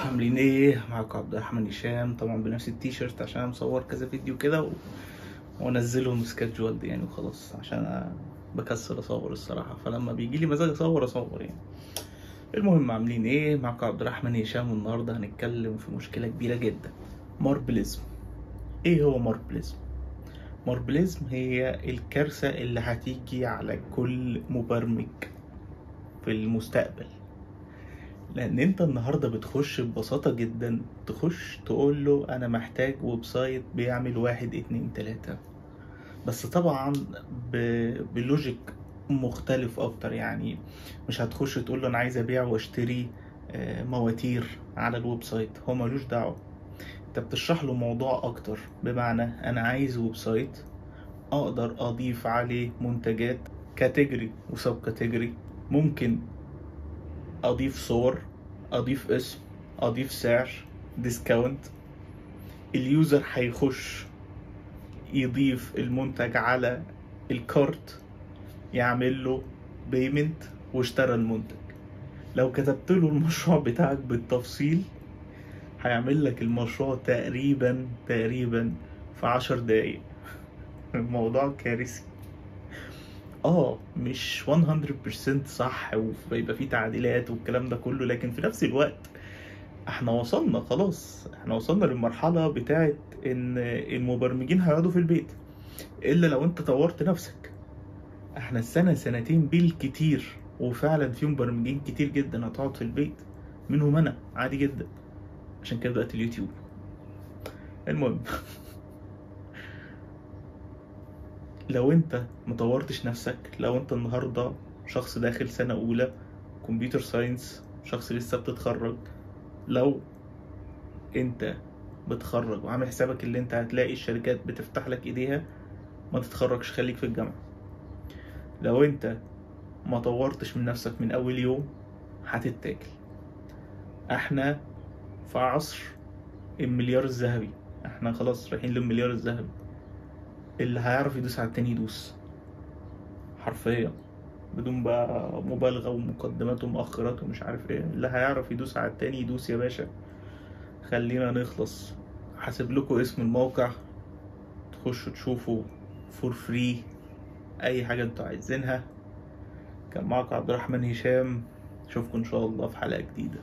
عاملين ايه؟ معاكم عبد الرحمن هشام، طبعا بنفس التيشيرت عشان انا مصور كذا فيديو كده وانزلهم سكادجوالد يعني، وخلاص عشان أنا بكسل اصور الصراحه، فلما بيجي لي مزاج اصور يعني. المهم، عاملين ايه؟ معاكم عبد الرحمن هشام، والنهارده هنتكلم في مشكله كبيره جدا: ماربليزم. ايه هو ماربليزم؟ ماربليزم هي الكارثه اللي هتيجي على كل مبرمج في المستقبل. لان انت النهارده بتخش ببساطه جدا، تخش تقول له انا محتاج ويب سايت بيعمل واحد اتنين تلاته، بس طبعا بلوجيك مختلف اكتر. يعني مش هتخش تقول له انا عايز ابيع واشتري مواتير على الويب سايت، هو ملوش دعوه. انت بتشرح له موضوع اكتر، بمعنى انا عايز ويب سايت اقدر اضيف عليه منتجات، كاتيجوري وسب كاتيجوري، ممكن اضيف صور، اضيف اسم، اضيف سعر، ديسكاونت. اليوزر هيخش يضيف المنتج على الكارت، يعمل له بيمنت واشترى المنتج. لو كتبت له المشروع بتاعك بالتفصيل هيعمل لك المشروع تقريبا في 10 دقايق. الموضوع كارثي. مش 100% صح، ويبقى فيه تعديلات والكلام ده كله، لكن في نفس الوقت احنا وصلنا خلاص، احنا وصلنا للمرحلة بتاعت ان المبرمجين هيقعدوا في البيت الا لو انت طورت نفسك. احنا السنة سنتين بالكتير، وفعلا في مبرمجين كتير جدا هتقعد في البيت، منهم انا عادي جدا، عشان كده بدأت اليوتيوب. المهم لو انت مطورتش نفسك، لو انت النهاردة شخص داخل سنة اولى كمبيوتر ساينس، شخص لسه بتتخرج، لو انت بتخرج وعامل حسابك اللي انت هتلاقي الشركات بتفتح لك ايديها، ما تتخرجش، خليك في الجامعة. لو انت ما طورتش من نفسك من اول يوم هتتاكل. احنا في عصر المليار الذهبي، احنا خلاص رايحين للمليار الذهبي. اللي هيعرف يدوس على التاني يدوس، حرفيا، بدون بقى مبالغة ومقدمات ومؤخرات ومش عارف ايه. اللي هيعرف يدوس على التاني يدوس يا باشا. خلينا نخلص. هسيب لكم اسم الموقع، تخشوا تشوفوا فور فري اي حاجة انتوا عايزينها. كان معكم عبد الرحمن هشام، اشوفكم ان شاء الله في حلقة جديدة.